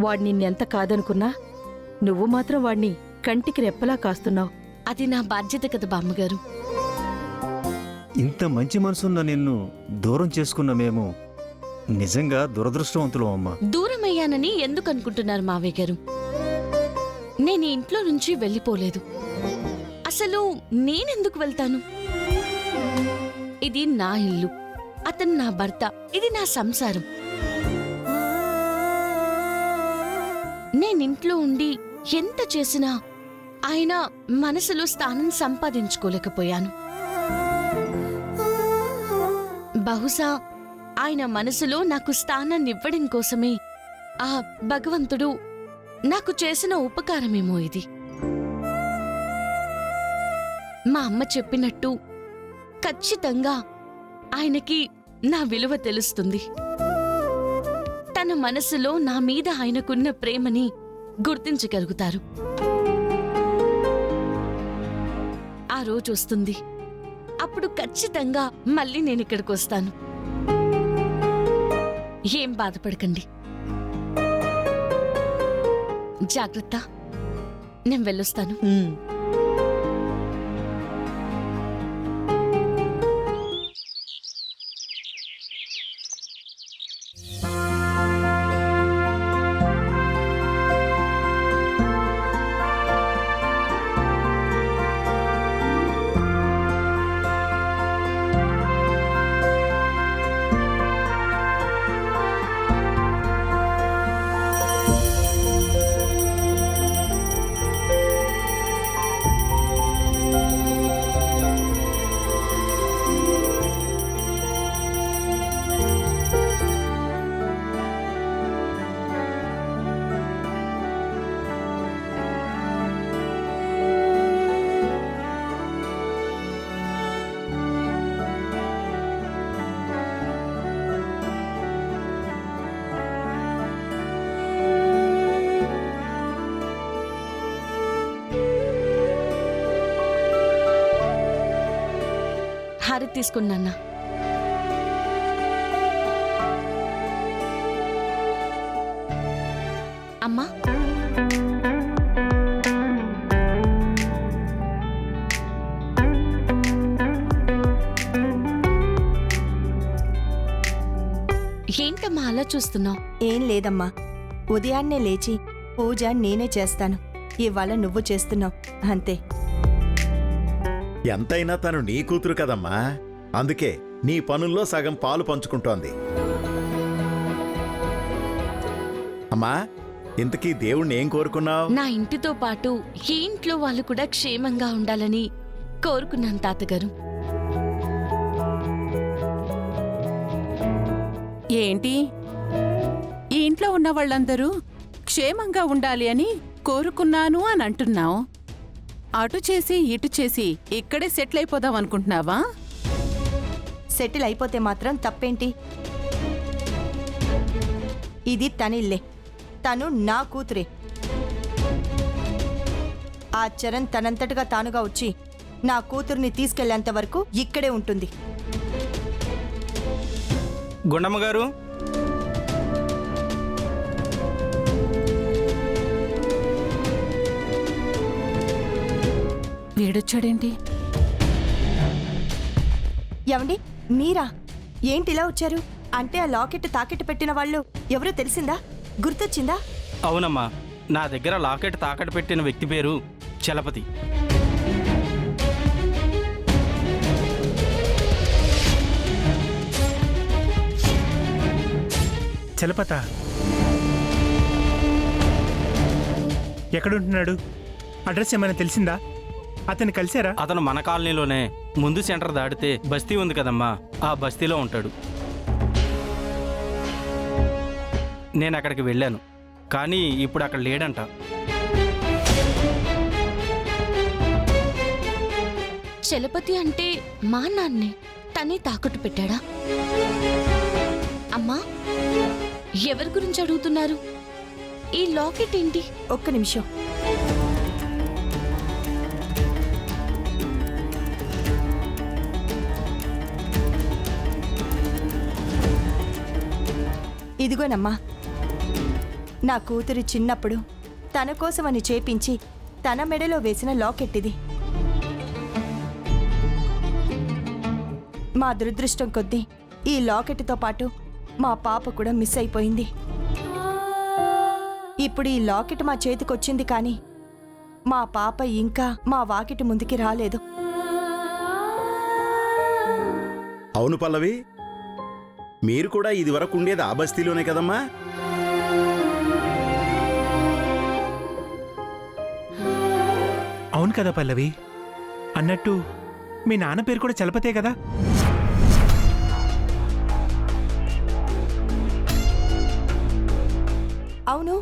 వాడు నిన్నెంత కాదనుకున్నా నువ్వు మాత్రం వాణ్ణి కంటికి రెప్పలా కాస్తున్నావు. అది నా బాధ్యత కదా బామ్మగారు. ఇంత మంచి మనసున్న నిన్ను దూరం చేసుకున్న మేము నిజంగా దురదృష్టవంతులం అమ్మా. దూరమయ్యానని ఎందుకు అనుకుంటున్నారు మావయ్య గారు? నేను ఇంట్లో నుంచి వెళ్ళిపోలేదు. అసలు నేనెందుకు వెళ్తాను? ఇది నా ఇల్లు, అతను నా భర్త, ఇది నా సంసారం. నేనింట్లో ఉండి ఎంత చేసినా ఆయన మనసులో స్థానం సంపాదించుకోలేకపోయాను. బహుశా ఆయన మనసులో నాకు స్థానాన్నివ్వడం కోసమే ఆ భగవంతుడు నాకు చేసిన ఉపకారమేమో ఇది. మా అమ్మ చెప్పినట్టు ఖచ్చితంగా ఆయనకి నా విలువ తెలుస్తుంది. తన మనసులో నా మీద ఆయనకున్న ప్రేమని గుర్తించగలుగుతారు. ఆ రోజు వస్తుంది, అప్పుడు ఖచ్చితంగా మళ్ళీ నేనిక్కడికి వస్తాను. ఏం బాధపడకండి. జాగ్రత్త, నేను వెళ్ళొస్తాను. హారతి తీసుకున్నా. అమ్మా, ఏంటమ్మా అలా చూస్తున్నావు? ఏం లేదమ్మా, ఉదయాన్నే లేచి పూజ నేనే చేస్తాను. ఇవాళ నువ్వు చేస్తున్నావు అంతే. ఎంతైనా తను నీ కూతురు కదమ్మా, అందుకే నీ పనుల్లో సగం పాలు పంచుకుంటోంది. అమ్మా, ఇంతకీ దేవుణ్ణి ఏం కోరుకున్నావు? నా ఇంటితో పాటు ఈ ఇంట్లో వాళ్ళు కూడా క్షేమంగా ఉండాలని కోరుకున్నాను తాతగారు. ఏంటి, ఈ ఇంట్లో ఉన్న వాళ్ళందరూ క్షేమంగా ఉండాలి అని కోరుకున్నాను అని అంటున్నావు? అటు చేసి ఇటు చేసి ఇక్కడే సెటిల్ అయిపోదాం అనుకుంటున్నావా? సెటిల్ అయిపోతే మాత్రం తప్పేంటి? ఇది తనిల్లే, తను నా కూతురే. ఆ చరణ్ తనంతటగా తానుగా వచ్చి నా కూతుర్ని తీసుకెళ్లేంత వరకు ఇక్కడే ఉంటుంది. గుండమ్మ గారు, వీడొచ్చాడేంటి? ఏమండి, మీరా? ఏంటిలా వచ్చారు? అంటే ఆ లాకెట్ తాకెట్టు పెట్టిన వాళ్ళు ఎవరో తెలిసిందా? గుర్తొచ్చిందా? అవునమ్మా, నా దగ్గర లాకెట్ తాకట్టు పెట్టిన వ్యక్తి పేరు చలపతి. చలపత ఎక్కడుంటున్నాడు? అడ్రస్ ఏమైనా తెలిసిందా? అతన్ని కలిశారా? అతను మన కాలనీలోనే ముందు సెంటర్ దాటితే బస్తీ ఉంది కదమ్మా, ఆ బస్తీలో ఉంటాడు. నేను అక్కడికి వెళ్ళాను, కానీ ఇప్పుడు అక్కడ లేడంట. చలపతి అంటే మా నాన్నే, తనే తాకట్టు పెట్టాడా? అమ్మా, ఎవరి గురించి అడుగుతున్నారు? ఈ లాకెట్ ఏంటి? ఒక్క నిమిషం. ఇదిగోనమ్మా, నా కూతురు చిన్నప్పుడు తన కోసమని చేపించి తన మెడలో వేసిన లాకెట్ ఇది. మా దురదృష్టం కొద్దీ ఈ లాకెట్తో పాటు మా పాప కూడా మిస్ అయిపోయింది. ఇప్పుడు ఈ లాకెట్ మా చేతికొచ్చింది, కానీ మా పాప ఇంకా మా వాకిటి ముందుకి రాలేదు. అవును పల్లవి, మీరు కూడా ఇదివరకు ఉండేది ఆ బస్తీలోనే కదమ్మా? అవును కదా పల్లవి, అన్నట్టు మీ నాన్న పేరు కూడా చలపతే కదా? అవును,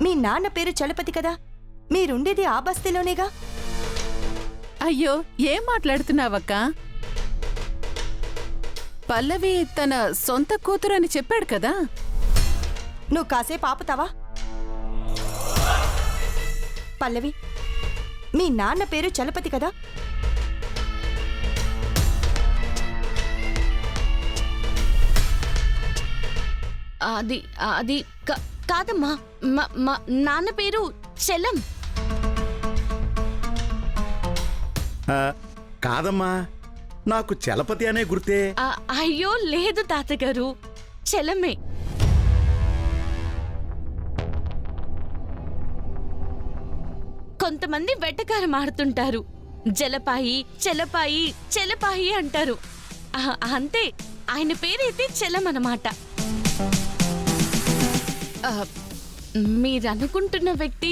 మీ నాన్న పేరు చలపతి కదా, మీరుండేది ఆ బస్తీలోనేగా. అయ్యో, ఏం మాట్లాడుతున్నావక్క? పల్లవి తన సొంత కూతురు అని చెప్పాడు కదా. నువ్వు కాసేపు ఆపుతావా? పల్లవి, మీ నాన్న పేరు చలపతి కదా? అది అది కాదమ్మా, మా నాన్న పేరు చలం. కాదమ్మా, నాకు చలపతి అనే గుర్తే. అయ్యో లేదు తాతగారు, చలమే. కొంతమంది వెటకారం ఆడుతుంటారు, జలపాయి చలపాయి చెలపాయి అంటారు. అంతే, ఆయన పేరైతే చలం అన్నమాట. మీరనుకుంటున్న వ్యక్తి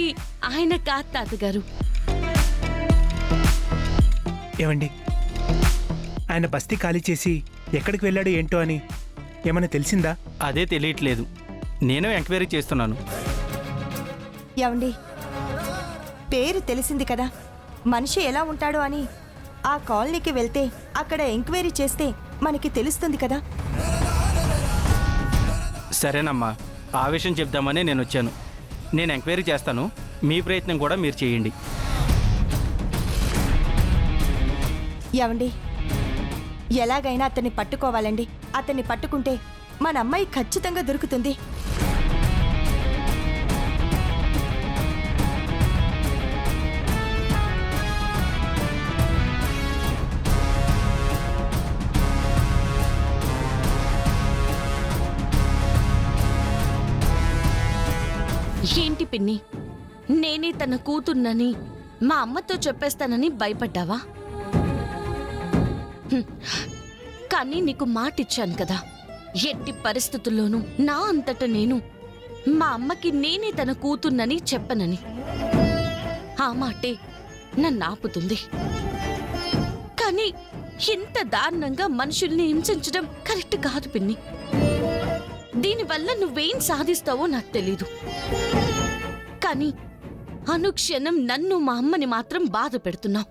ఆయన కాదు తాతగారు. ఏమండి, ఆయన బస్తీ ఖాళీ చేసి ఎక్కడికి వెళ్ళాడు ఏంటో అని ఏమైనా తెలిసిందా? అదే తెలియట్లేదు, నేను ఎంక్వైరీ చేస్తున్నాను. ఏమండి, పేరు తెలిసింది కదా, మనిషి ఎలా ఉంటాడో అని ఆ కాలనీకి వెళ్తే అక్కడ ఎంక్వైరీ చేస్తే మనకి తెలుస్తుంది కదా. సరేనమ్మా, ఆ విషయం చెప్దామని నేను వచ్చాను. నేను ఎంక్వైరీ చేస్తాను, మీ ప్రయత్నం కూడా మీరు చేయండి. ఏమండి, ఎలాగైనా అతన్ని పట్టుకోవాలండి. అతన్ని పట్టుకుంటే మన అమ్మాయి ఖచ్చితంగా దొరుకుతుంది. ఏంటి పిన్ని, నేనే తన కూతుర్నని మా అమ్మతో చెప్పేస్తానని భయపడ్డావా? కానీ నీకు మాట ఇచ్చాను కదా, ఎట్టి పరిస్థితుల్లోనూ నా అంతట నేను మా అమ్మకి నేనే తన కూతుర్నని చెప్పనని. ఆ మాటే నన్ను ఆపుతుంది. కానీ ఇంత దారుణంగా మనుషుల్ని హింసించడం కరెక్ట్ కాదు పిన్ని. దీనివల్ల నువ్వేం సాధిస్తావో నాకు తెలీదు, కానీ అనుక్షణం నన్ను మా అమ్మని మాత్రం బాధ పెడుతున్నావు.